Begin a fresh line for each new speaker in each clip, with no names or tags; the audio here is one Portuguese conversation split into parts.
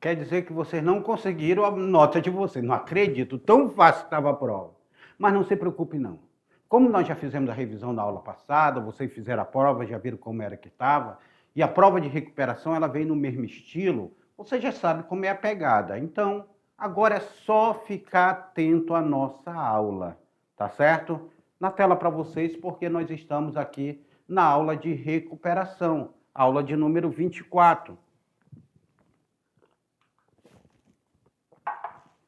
Quer dizer que vocês não conseguiram a nota de vocês. Não acredito, tão fácil que estava a prova. Mas não se preocupe não. Como nós já fizemos a revisão da aula passada, vocês fizeram a prova, já viram como era que estava, e a prova de recuperação ela vem no mesmo estilo, você já sabe como é a pegada. Então, agora é só ficar atento à nossa aula, tá certo? Na tela para vocês, porque nós estamos aqui na aula de recuperação, aula de número 24.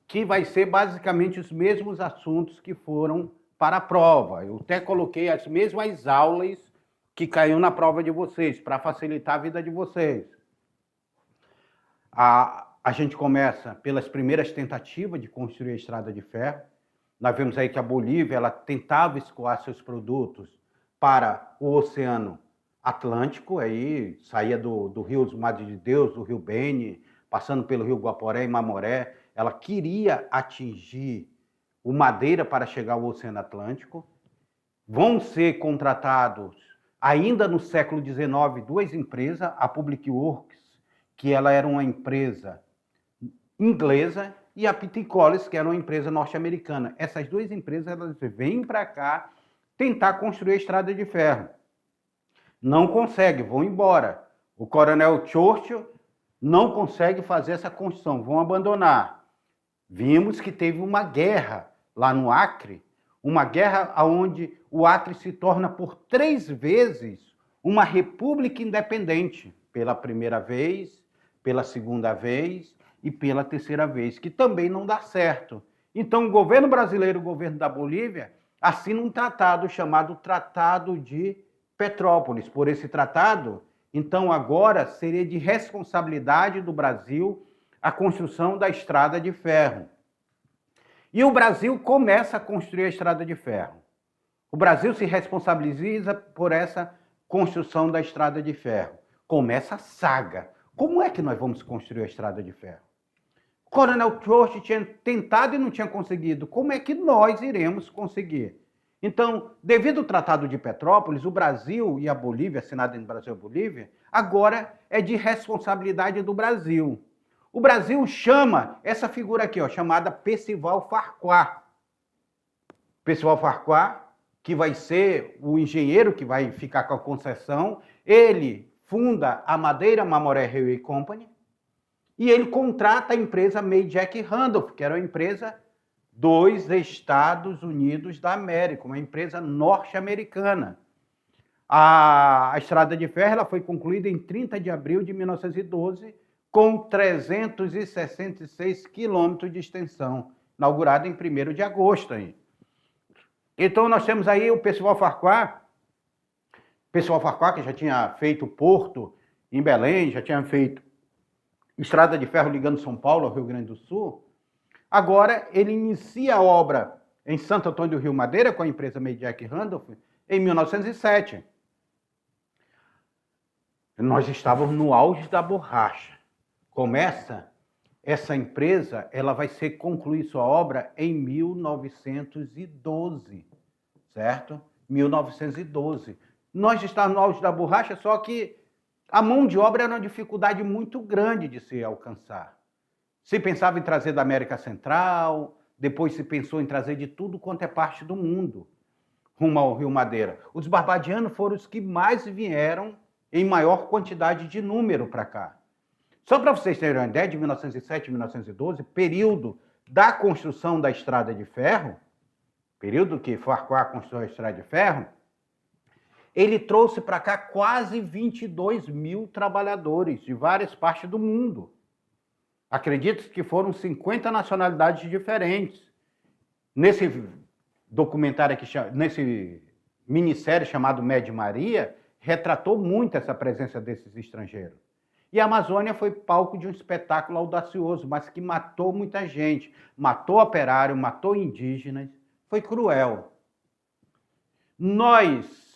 Que vai ser basicamente os mesmos assuntos que foram para a prova. Eu até coloquei as mesmas aulas que caiu na prova de vocês, para facilitar a vida de vocês. A gente começa pelas primeiras tentativas de construir a estrada de ferro. Nós vemos aí que a Bolívia ela tentava escoar seus produtos para o Oceano Atlântico, aí saía do Rio Madre de Deus, do Rio Beni, passando pelo Rio Guaporé e Mamoré. Ela queria atingir o Madeira para chegar ao Oceano Atlântico. Vão ser contratados, ainda no século XIX, duas empresas, a Public Works, que ela era uma empresa inglesa, e a Pitt Collins, que era uma empresa norte-americana. Essas duas empresas elas vêm para cá tentar construir a estrada de ferro. Não consegue, vão embora. O coronel Churchill não consegue fazer essa construção, vão abandonar. Vimos que teve uma guerra lá no Acre, uma guerra onde o Acre se torna por 3 vezes uma república independente, pela primeira vez, pela segunda vez e pela terceira vez, que também não dá certo. Então o governo brasileiro, o governo da Bolívia, assina um tratado chamado Tratado de Petrópolis. Por esse tratado, então agora seria de responsabilidade do Brasil a construção da estrada de ferro. E o Brasil começa a construir a estrada de ferro. O Brasil se responsabiliza por essa construção da estrada de ferro. Começa a saga. Como é que nós vamos construir a estrada de ferro? O coronel Churchill tinha tentado e não tinha conseguido. Como é que nós iremos conseguir? Então, devido ao Tratado de Petrópolis, o Brasil e a Bolívia, assinado entre Brasil e Bolívia, agora é de responsabilidade do Brasil. O Brasil chama essa figura aqui, ó, chamada Percival Farquhar. Percival Farquhar, que vai ser o engenheiro que vai ficar com a concessão, ele funda a Madeira Mamoré Railway Company e ele contrata a empresa May Jack Randolph, que era uma empresa dos Estados Unidos da América, uma empresa norte-americana. A estrada de ferro ela foi concluída em 30 de abril de 1912, com 366 quilômetros de extensão, inaugurada em 1º de agosto. Aí. Então nós temos aí o Percival Farquhar, que já tinha feito porto em Belém, já tinha feito estrada de ferro ligando São Paulo ao Rio Grande do Sul. Agora ele inicia a obra em Santo Antônio do Rio Madeira com a empresa May Jack Randolph em 1907. Nós estávamos no auge da borracha. Começa essa empresa, ela vai ser concluir sua obra em 1912, certo? 1912. Nós estávamos no auge da borracha, só que a mão de obra era uma dificuldade muito grande de se alcançar. Se pensava em trazer da América Central, depois se pensou em trazer de tudo quanto é parte do mundo, rumo ao Rio Madeira. Os barbadianos foram os que mais vieram em maior quantidade de número para cá. Só para vocês terem uma ideia, de 1907 a 1912, período da construção da estrada de ferro, período que Farquhar construiu a estrada de ferro, ele trouxe para cá quase 22 mil trabalhadores de várias partes do mundo. Acredito que foram 50 nacionalidades diferentes. Nesse documentário aqui, nesse minissérie chamado Média Maria, retratou muito essa presença desses estrangeiros. E a Amazônia foi palco de um espetáculo audacioso, mas que matou muita gente. Matou operário, matou indígenas. Foi cruel. Nós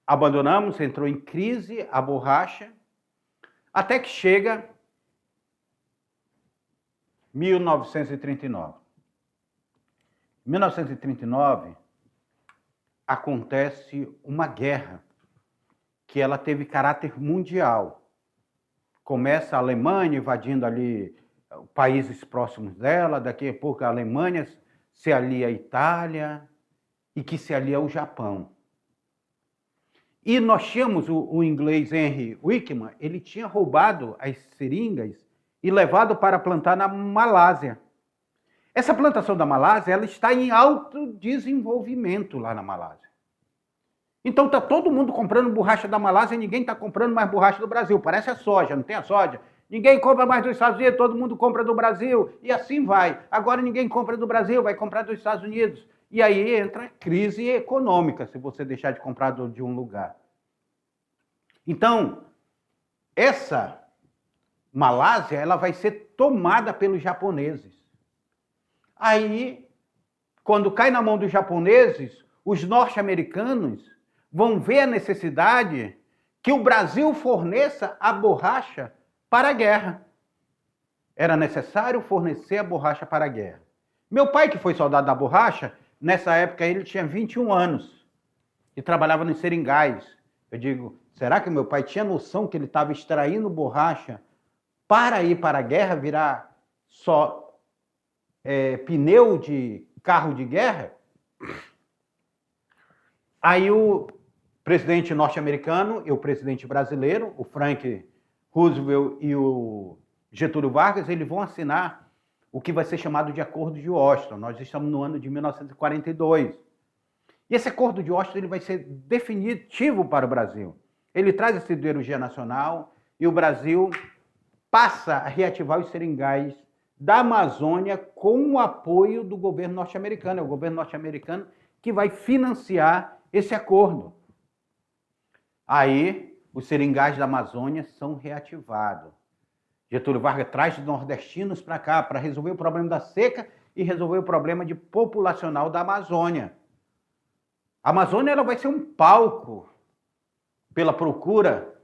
abandonamos, entrou em crise a borracha, até que chega 1939. Em 1939, acontece uma guerra que ela teve caráter mundial. Começa a Alemanha invadindo ali países próximos dela, daqui a pouco a Alemanha se alia à Itália e que se alia ao Japão. E nós tínhamos o inglês Henry Wickman, ele tinha roubado as seringas e levado para plantar na Malásia. Essa plantação da Malásia, ela está em alto desenvolvimento lá na Malásia. Então está todo mundo comprando borracha da Malásia e ninguém está comprando mais borracha do Brasil. Parece a soja, não tem a soja? Ninguém compra mais dos Estados Unidos, todo mundo compra do Brasil e assim vai. Agora ninguém compra do Brasil, vai comprar dos Estados Unidos. E aí entra crise econômica, se você deixar de comprar de um lugar. Então, essa Malásia, ela vai ser tomada pelos japoneses. Aí, quando cai na mão dos japoneses, os norte-americanos vão ver a necessidade que o Brasil forneça a borracha para a guerra. Era necessário fornecer a borracha para a guerra. Meu pai, que foi soldado da borracha, nessa época ele tinha 21 anos e trabalhava nos seringais. Eu digo, será que meu pai tinha noção que ele estava extraindo borracha para ir para a guerra, virar só pneu de carro de guerra? Aí o presidente norte-americano e o presidente brasileiro, o Franklin Roosevelt e o Getúlio Vargas, eles vão assinar o que vai ser chamado de Acordo de Washington. Nós estamos no ano de 1942. E esse Acordo de Washington ele vai ser definitivo para o Brasil. Ele traz a siderurgia nacional e o Brasil passa a reativar os seringais da Amazônia com o apoio do governo norte-americano. É o governo norte-americano que vai financiar esse acordo. Aí, os seringais da Amazônia são reativados. Getúlio Vargas traz nordestinos para cá para resolver o problema da seca e resolver o problema de populacional da Amazônia. A Amazônia ela vai ser um palco pela procura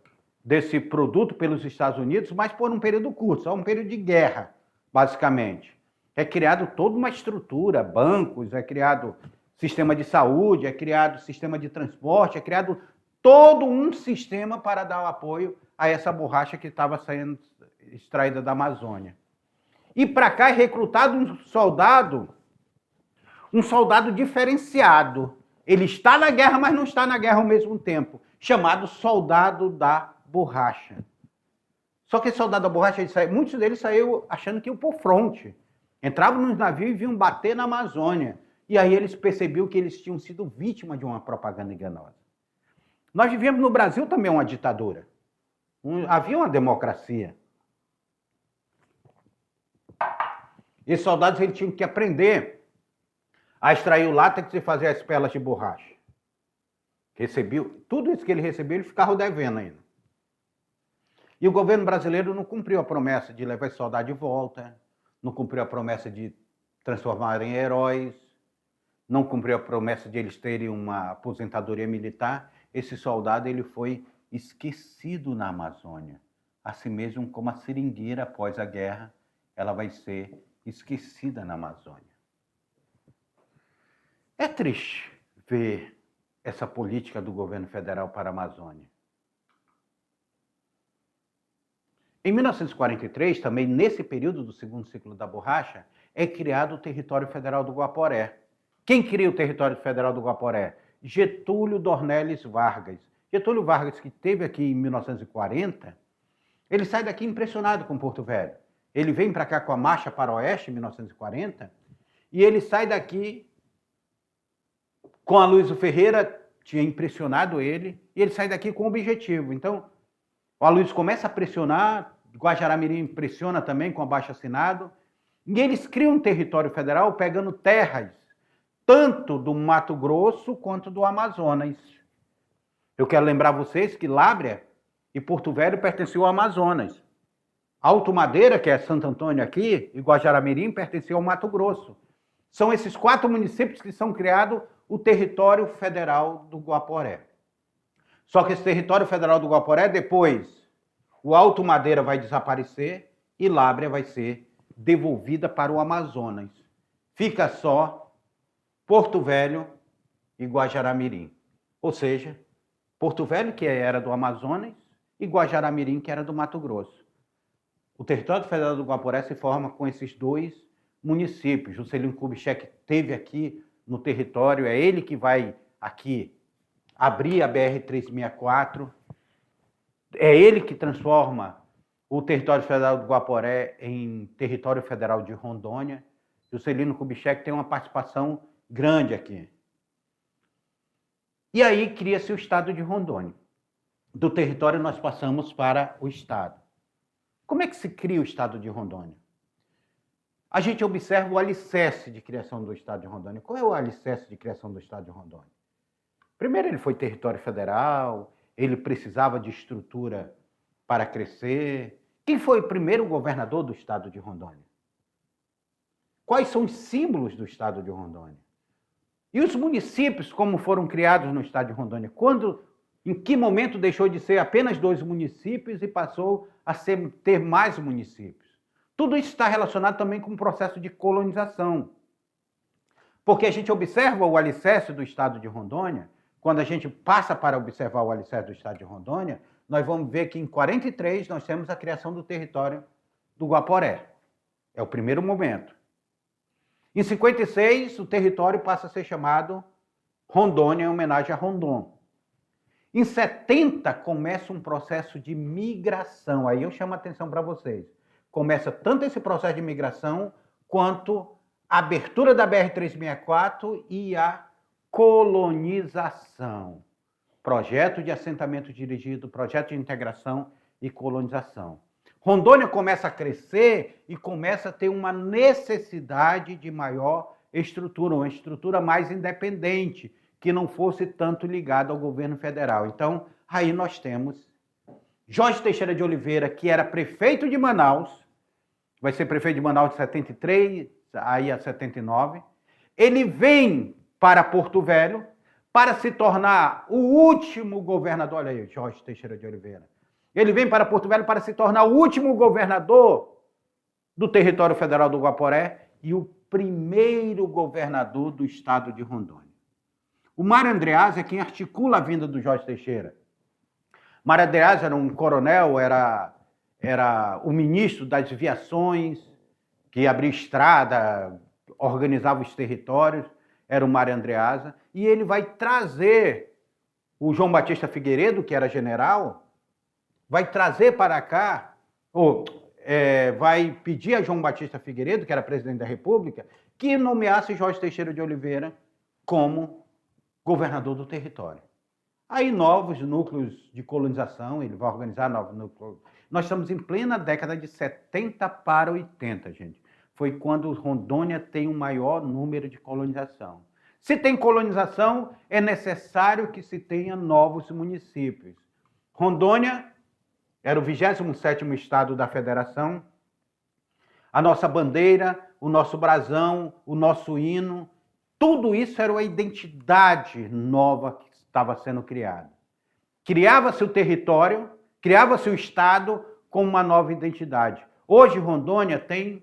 desse produto pelos Estados Unidos, mas por um período curto, só um período de guerra, basicamente. É criado toda uma estrutura, bancos, é criado sistema de saúde, é criado sistema de transporte, é criado todo um sistema para dar o apoio a essa borracha que estava sendo extraída da Amazônia. E para cá é recrutado um soldado diferenciado. Ele está na guerra, mas não está na guerra ao mesmo tempo, chamado soldado da borracha. Só que esse soldado da borracha, muitos deles saíram achando que iam por fronte. Entravam nos navios e vinham bater na Amazônia. E aí eles perceberam que eles tinham sido vítimas de uma propaganda enganosa. Nós vivíamos no Brasil também uma ditadura. Havia uma democracia. Esses soldados eles tinham que aprender a extrair o látex e fazer as pelas de borracha. Tudo isso que ele recebeu, ele ficava devendo ainda. E o governo brasileiro não cumpriu a promessa de levar esse soldado de volta, não cumpriu a promessa de transformar em heróis, não cumpriu a promessa de eles terem uma aposentadoria militar. Esse soldado ele foi esquecido na Amazônia. Assim mesmo como a seringueira após a guerra, ela vai ser esquecida na Amazônia. É triste ver essa política do governo federal para a Amazônia. Em 1943, também nesse período do segundo ciclo da borracha, é criado o Território Federal do Guaporé. Quem cria o Território Federal do Guaporé? Getúlio Dornelles Vargas. Getúlio Vargas, que esteve aqui em 1940, ele sai daqui impressionado com Porto Velho. Ele vem para cá com a Marcha para o Oeste, em 1940, e ele sai daqui com a Aloysio Ferreira, tinha impressionado ele, e ele sai daqui com um objetivo. Então, o Aloysio começa a pressionar, Guajará-Mirim impressiona também com abaixo-assinado, e eles criam um território federal pegando terras, tanto do Mato Grosso quanto do Amazonas. Eu quero lembrar vocês que Lábrea e Porto Velho pertenciam ao Amazonas. Alto Madeira, que é Santo Antônio aqui, e Guajará-Mirim pertenciam ao Mato Grosso. São esses 4 municípios que são criados o território federal do Guaporé. Só que esse território federal do Guaporé, depois, o Alto Madeira vai desaparecer e Lábrea vai ser devolvida para o Amazonas. Fica só Porto Velho e Guajará-Mirim. Ou seja, Porto Velho, que era do Amazonas, e Guajará-Mirim, que era do Mato Grosso. O território federal do Guaporé se forma com esses dois municípios. Juscelino Kubitschek esteve aqui no território, é ele que vai aqui abrir a BR-364, é ele que transforma o território federal do Guaporé em território federal de Rondônia. Juscelino Kubitschek tem uma participação grande aqui. E aí cria-se o estado de Rondônia. Do território nós passamos para o estado. Como é que se cria o estado de Rondônia? A gente observa o alicerce de criação do estado de Rondônia. Qual é o alicerce de criação do estado de Rondônia? Primeiro, ele foi território federal, ele precisava de estrutura para crescer. Quem foi o primeiro governador do estado de Rondônia? Quais são os símbolos do estado de Rondônia? E os municípios, como foram criados no estado de Rondônia? Em que momento deixou de ser apenas 2 municípios e passou a ter mais municípios? Tudo isso está relacionado também com o processo de colonização. Porque a gente observa o alicerce do estado de Rondônia. Quando a gente passa para observar o alicerce do estado de Rondônia, nós vamos ver que em 43 nós temos a criação do território do Guaporé. É o primeiro momento. Em 56, o território passa a ser chamado Rondônia, em homenagem a Rondon. Em 70, começa um processo de migração. Aí eu chamo a atenção para vocês. Começa tanto esse processo de migração, quanto a abertura da BR-364 e a colonização. Projeto de assentamento dirigido, projeto de integração e colonização. Rondônia começa a crescer e começa a ter uma necessidade de maior estrutura, uma estrutura mais independente, que não fosse tanto ligada ao governo federal. Então, aí nós temos Jorge Teixeira de Oliveira, que era prefeito de Manaus, vai ser prefeito de Manaus de 73, aí a 79. Ele vem para Porto Velho para se tornar o último governador. Olha aí, Jorge Teixeira de Oliveira. Ele vem para Porto Velho para se tornar o último governador do território federal do Guaporé e o primeiro governador do estado de Rondônia. O Mário Andreasa é quem articula a vinda do Jorge Teixeira. Mário Andreasa era um coronel, era o ministro das viações, que abria estrada, organizava os territórios, era o Mário Andreasa, e ele vai trazer o João Batista Figueiredo, que era general, vai trazer para cá, vai pedir a João Batista Figueiredo, que era presidente da República, que nomeasse Jorge Teixeira de Oliveira como governador do território. Aí novos núcleos de colonização, ele vai organizar novos núcleos. Nós estamos em plena década de 70 para 80, gente. Foi quando Rondônia tem o maior número de colonização. Se tem colonização, é necessário que se tenha novos municípios. Rondônia era o 27º estado da federação. A nossa bandeira, o nosso brasão, o nosso hino, tudo isso era uma identidade nova que estava sendo criada. Criava-se o território, criava-se o estado com uma nova identidade. Hoje, Rondônia tem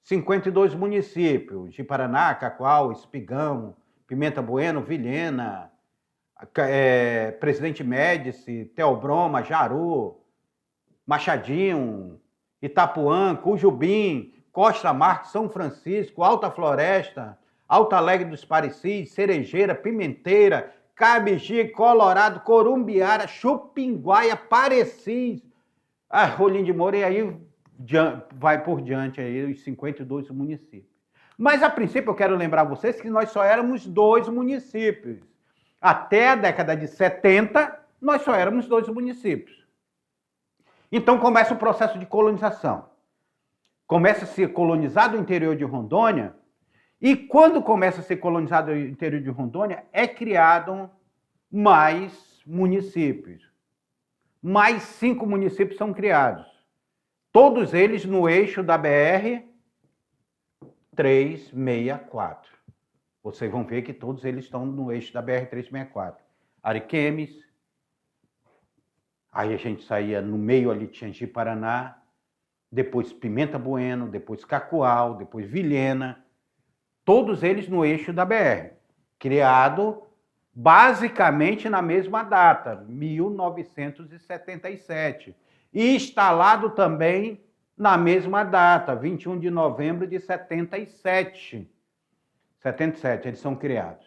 52 municípios, de Paraná, Cacoal, Espigão, Pimenta Bueno, Vilhena, Presidente Médici, Teobroma, Jaru, Machadinho, Itapuã, Cujubim, Costa Marques, São Francisco, Alta Floresta, Alto Alegre dos Parecis, Cerejeira, Pimenteira, Cabixi, Colorado, Corumbiara, Chupinguaia, Parecis, Rolim de Moura, e aí vai por diante aí os 52 municípios. Mas, a princípio, eu quero lembrar vocês que nós só éramos 2 municípios. Até a década de 70, nós só éramos 2 municípios. Então, começa o processo de colonização. Começa a ser colonizado o interior de Rondônia, e quando começa a ser colonizado o interior de Rondônia, é criado mais municípios. Mais 5 municípios são criados. Todos eles no eixo da BR-364. Vocês vão ver que todos eles estão no eixo da BR-364. Ariquemes, aí a gente saía no meio ali de Xangi, Paraná, depois Pimenta Bueno, depois Cacoal, depois Vilhena, todos eles no eixo da BR, criado basicamente na mesma data, 1977, e instalado também na mesma data, 21 de novembro de 77. 77, eles são criados.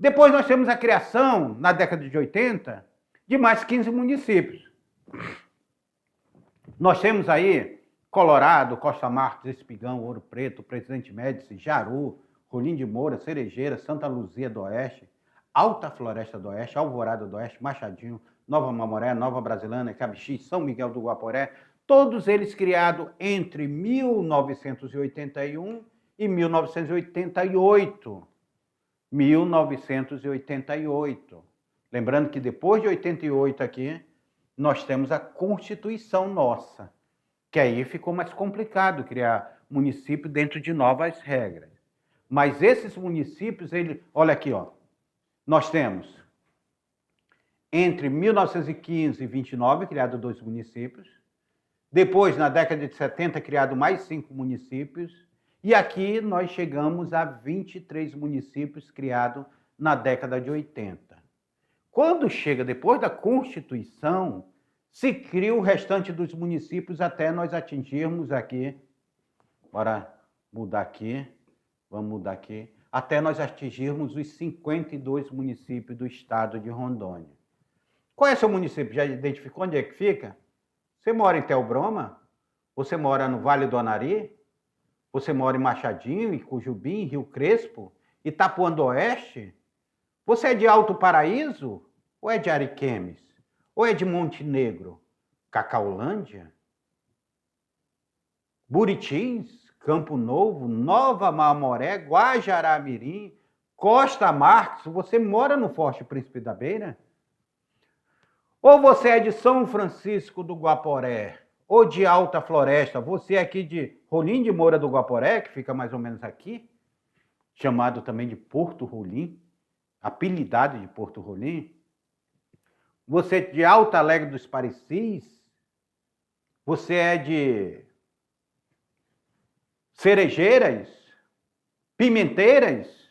Depois nós temos a criação, na década de 80, de mais 15 municípios. Nós temos aí Colorado, Costa Marques, Espigão, Ouro Preto, Presidente Médici, Jaru, Rolim de Moura, Cerejeira, Santa Luzia do Oeste, Alta Floresta do Oeste, Alvorada do Oeste, Machadinho, Nova Mamoré, Nova Brasilândia, Cabixi, São Miguel do Guaporé, todos eles criados entre 1981 e 1988. 1988. Lembrando que depois de 88 aqui, nós temos a Constituição nossa, que aí ficou mais complicado criar município dentro de novas regras. Mas esses municípios, olha aqui, ó, nós temos entre 1915 e 29 criado 2 municípios, depois na década de 70 criado mais 5 municípios, e aqui nós chegamos a 23 municípios criados na década de 80. Quando chega depois da Constituição, se cria o restante dos municípios até nós atingirmos aqui, bora mudar aqui, vamos mudar aqui, até nós atingirmos os 52 municípios do estado de Rondônia. Qual é seu município? Já identificou onde é que fica? Você mora em Theobroma? Você mora no Vale do Anari? Você mora em Machadinho, em Cujubim, em Rio Crespo, Itapuã do Oeste? Você é de Alto Paraíso? Ou é de Ariquemes? Ou é de Montenegro? Cacaulândia? Buritins? Campo Novo? Nova Mamoré? Guajará-Mirim? Costa Marques? Você mora no Forte Príncipe da Beira? Ou você é de São Francisco do Guaporé? Ou de Alta Floresta? Você é aqui de Rolim de Moura do Guaporé, que fica mais ou menos aqui, chamado também de Porto Rolim, apelidado de Porto Rolim? Você é de Alta Alegre dos Parecis? Você é de Cerejeiras? Pimenteiras?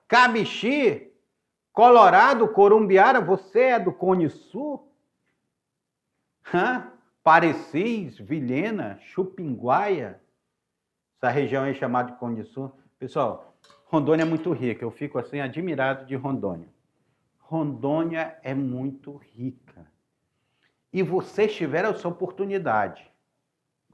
Cabixi? Colorado? Corumbiara? Você é do Cone Sul? Parecis? Vilhena? Chupinguaia? Essa região é chamada de Cone Sul. Pessoal, Rondônia é muito rica. Eu fico assim admirado de Rondônia. Rondônia é muito rica. E vocês tiveram essa oportunidade,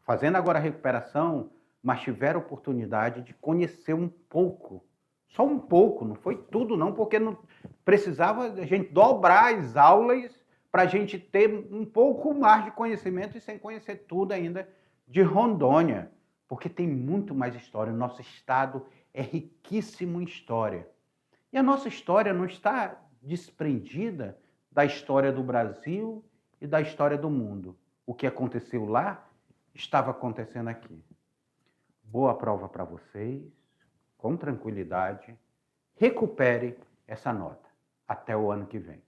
fazendo agora a recuperação, mas tiveram a oportunidade de conhecer um pouco, só um pouco, não foi tudo não, porque não precisava a gente dobrar as aulas para a gente ter um pouco mais de conhecimento e sem conhecer tudo ainda de Rondônia, porque tem muito mais história. O nosso estado é riquíssimo em história. E a nossa história não está desprendida da história do Brasil e da história do mundo. O que aconteceu lá estava acontecendo aqui. Boa prova para vocês, com tranquilidade. Recupere essa nota. Até o ano que vem.